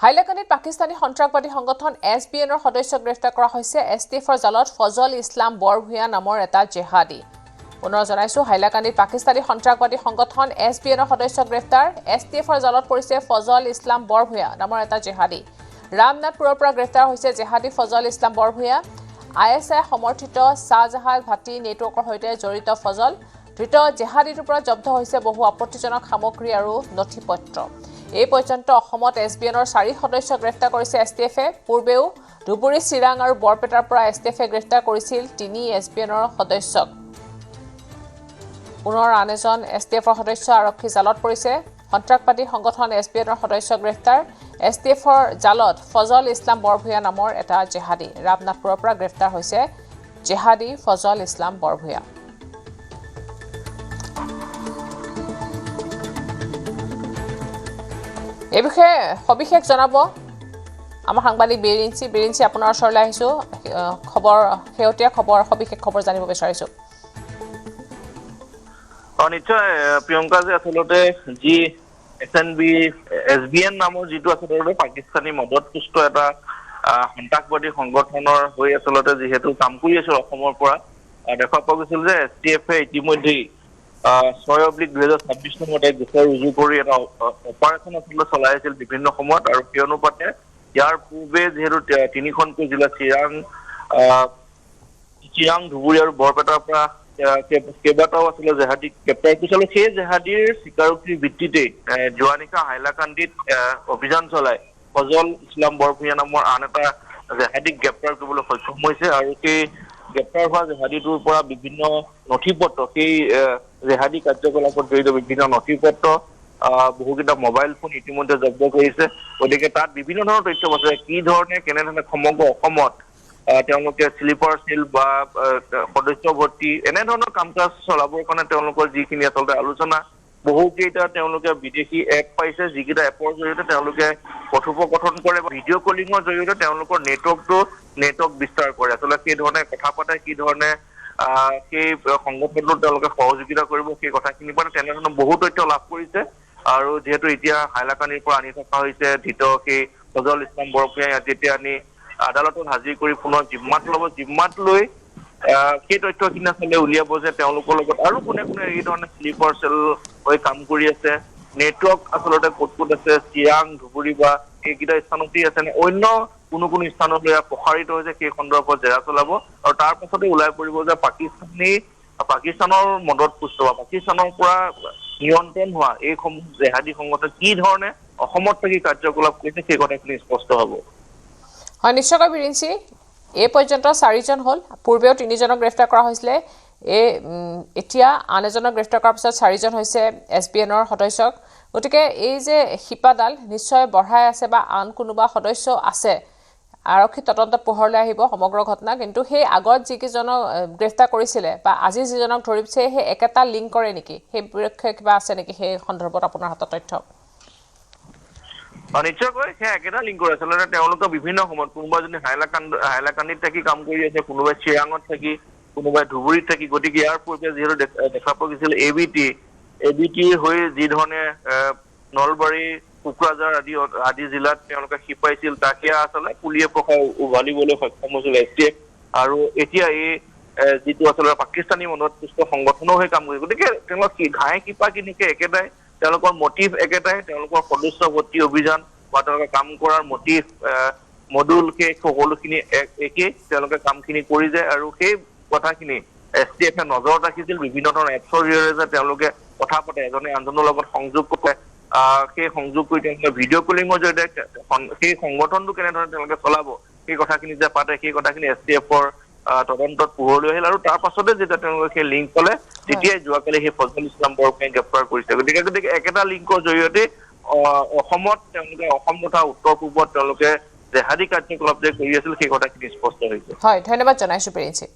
হাইলাকান্দিত পাকিস্তানী সন্ত্ৰাসবাদী সংগঠন SBNৰ সদস্য গ্ৰেপ্তাৰ কৰা হৈছে STFৰ জালত ফজল ইছলাম বৰভূঞা নামৰ এটা জেহাদী পুনৰ জনাইছো হাইলাকান্দিত পাকিস্তানী সন্ত্ৰাসবাদী সংগঠন SBNৰ সদস্য গ্ৰেপ্তাৰ STFৰ জালত পৰিছে ফজল ইছলাম বৰভূঞা নামৰ এটা জেহাদী ৰামনাথপুৰৰ পৰা গ্ৰেপ্তাৰ হৈছে জেহাদী ফজল ইছলাম বৰভূঞা ISI সমৰ্থিত শাহজাহাজ ভাটি নেটৱৰ্কৰ সৈতে জড়িত ফজল ধৃত জেহাদীৰ পৰা জব্দ হৈছে বহু আপত্তিজনক সামগ্ৰী আৰু নথিপত্ৰ এই পৰ্যন্ত অসমত SBNৰ 4 সদস্য গ্ৰেপ্তাৰ কৰিছে STFে পূৰ্বেও ধুবুৰী চিৰাং আৰু বৰপেটাৰ পৰা STFে গ্ৰেপ্তাৰ কৰিছিল 3 SBNৰ সদস্যক পুনৰ আন এজন STFৰ সদস্য আৰক্ষী জালত পৰিছে সন্ত্ৰাসবাদী সংগঠন SBNৰ সদস্য গ্ৰেপ্তাৰ STFৰ জালত ফজল ইছলাম বৰভূঞা নামৰ এটা জেহাদী ৰামনাথপুৰৰ পৰা গ্ৰেপ্তাৰ হৈছে জেহাদী ফজল ইছলাম বৰভূঞা এই বিষয়ে সবিশেষ জনাব আমাৰ সাংবাদিক বেৰিঞ্চি আপোনাৰ ওচৰলৈ আহিছো খবৰ হেউটিয়া খবৰ সবিশেষ খবৰ জানিব বিচাৰিছো নিশ্চয় প্ৰিয়ংকা যে আসলতে যি SBN নামৰ যিটো আসলতে পাকিস্তানী মদতপুষ্ট এটা সন্ত্ৰাসবাদী সংগঠনৰ হৈ আসলতে যিহেতু কাম কৰি আছে অসমৰ পৰা দেখা পোৱা গৈছিল যে STFে ইতিমধ্যে 6/2026 নম্বৰত এক গোচৰ ৰুজু কৰি এটা অপাৰেশ্যন আসলতে চলাই আছিল বিভিন্ন সময়ত আৰু সেই অনুপাতে ইয়াৰ পূৰ্বে যিহেতু 3খনকৈ জিলা চিৰাং ধুবুৰী আৰু বৰপেটাৰ পৰা কেইবাটাও আসলে জেহাদী গ্ৰেপ্তাৰ কৰিছিল সেই জেহাদীৰ স্বীকাৰোক্তিৰ ভিত্তিতে যোৱা নিশা হাইলাকান্দিত অভিযান চলাই ফজল ইছলাম বৰভূঞা নামৰ আন এটা জেহাদীক গ্ৰেপ্তাৰ কৰিবলৈ সক্ষম হৈছে আৰু সেই গ্ৰেপ্তাৰ হোৱা জেহাদীটোৰ পৰা বিভিন্ন নথিপত্ৰ সেই জেহাদী কাৰ্যকলাপত জড়িত বিভিন্ন নথিপত্ৰ বহুকেইটা মোবাইল ফোন ইতিমধ্যে জব্দ কৰিছে গতিকে তাত বিভিন্ন ধৰণৰ তথ্য আছে কি ধৰণে কেনেধৰণে সমগ্ৰ অসমত তেওঁলোকে স্লিপাৰ সেল বা সদস্য ভৰ্তি এনে ধৰণৰ কাম কাজ চলাবৰ কাৰণে তেওঁলোকৰ যিখিনি আসলতে আলোচনা বহুকেইটা তেওঁলোকে বিদেশী এপ পাইছে যিকেইটা এপৰ জৰিয়তে তেওঁলোকে কথোপকথন কৰে ভিডিঅ' কলিঙৰ জৰিয়তে তেওঁলোকৰ নেটৱৰ্ক বিস্তাৰ কৰে আসলতে সেই ধৰণে কথা পাতে কি ধৰণে সেই সংগঠনটোৰ তেওঁলোকে সহযোগিতা কৰিব সেই কথাখিনিৰ পৰা তেনেধৰণৰ বহু তথ্য লাভ কৰিছে আৰু যেহেতু এতিয়া হাইলাকান্দিৰ পৰা আনি থকা হৈছে ধৃত সেই ফজল ইছলাম বৰভূঞা যেতিয়া আনি আদালতত হাজিৰ কৰি পুনৰ জিম্মাত লৈ সেই তথ্যখিনি আসলে উলিয়াব যে তেওঁলোকৰ লগত আৰু কোনে কোনে এই ধৰণে স্লিপাৰ সেল হৈ কাম কৰি আছে নেটৱৰ্ক আসলতে ক'ত আছে চিৰাং ধুবুৰী বা এইকেইটা স্থানতেই আছে নে অন্য কোনো স্থানলৈ প্ৰসাৰিত হৈছে সেই সন্দৰ্ভত জেৰা চলাব আৰু তাৰ পাছতে ওলাই পৰিব যে পাকিস্তানৰ মদতপুষ্ট বা পাকিস্তানৰ পৰা নিয়ন্ত্ৰণ হোৱা এই জেহাদী সংগঠন কি ধৰণে অসমত থাকি কাৰ্যকলাপ কৰিছে সেই কথাখিনি স্পষ্ট হ'ব হয় নিশ্চয়কৈ বিৰিঞ্চি এই পৰ্যন্ত 4জন হ'ল পূৰ্বেও 3জনক গ্ৰেপ্তাৰ কৰা হৈছিলে এতিয়া আন এজনক গ্ৰেপ্তাৰ কৰাৰ পিছত 4জন হৈছে SBNৰ সদস্যক গতিকে এই যে হিপাডাল নিশ্চয় বঢ়াই আছে বা আন কোনোবা সদস্য আছে আৰক্ষী তদন্তত পোহৰলৈ আহিব সমগ্ৰ ঘটনা কিন্তু সেই আগত যিকেইজনক গ্ৰেপ্তাৰ কৰিছিলে বা আজি যিজনক ধৰিছে সেই একেটা লিংক কৰে নেকি সেই বিৰক্ষে কিবা আছে নেকি সেই সন্দৰ্ভত আপোনাৰ হাতত তথ্য নিশ্চয়কৈ সেই একেটা লিংক কৰে আচলতে তেওঁলোকে বিভিন্ন সময়ত কোনোবা যদি হাইলাকান্দিত থাকি কাম কৰি আছে কোনোবাই চিৰাঙত থাকি কোনোবাই ধুবুৰীত থাকি গতিকে ইয়াৰ পূৰ্বে যিহেতু দেখা পোৱা গৈছিল ABT হৈ যি ধৰণে নলবাৰী কোকৰাঝাৰ আদি জিলাত তেওঁলোকে শিপাইছিল তাকে আচলতে পুলিয়ে পখাই উভালিবলৈ সক্ষম হৈছিল STF আৰু এতিয়া এই যিটো আচলতে পাকিস্তানী মদতপুষ্ট সংগঠনো হৈ কাম কৰিছে গতিকে তেওঁলোক ঘাই কিপা কিনিকে একেটাই তেওঁলোকৰ মটিভ একেটাই তেওঁলোকৰ সদস্য ভৰ্তি অভিযান বা তেওঁলোকে কাম কৰাৰ মটিভ মডুল সেই সকলোখিনি একেই তেওঁলোকে কামখিনি কৰি যায় আৰু সেই কথাখিনি STFে নজৰত ৰাখিছিল বিভিন্ন ধৰণৰ এপছৰ জৰিয়তে তেওঁলোকে কথা পাতে এজনে আনজনৰ লগত সংযোগ কৰে সেই সংযোগ কৰি তেওঁলোকে ভিডিঅ' কলিঙৰ জৰিয়তে সেই সংগঠনটো কেনেধৰণে তেওঁলোকে চলাব সেই কথাখিনি যে পাতে সেই কথাখিনি STFৰ তদন্তত পোহৰলৈ আহিল আৰু তাৰ পাছতে যেতিয়া তেওঁলোকে সেই লিংক পালে তেতিয়াই যোৱাকালি সেই ফজল ইছলাম বৰভূঞাক গ্ৰেপ্তাৰ কৰিছে গতিকে একেটা লিংকৰ জৰিয়তে অসমত তেওঁলোকে অসম তথা উত্তৰ পূবত তেওঁলোকে জেহাদী কাৰ্যকলাপ যে কৰি আছিল সেই কথাখিনি স্পষ্ট হৈছে হয় ধন্যবাদ জনাইছো প্ৰিন্সি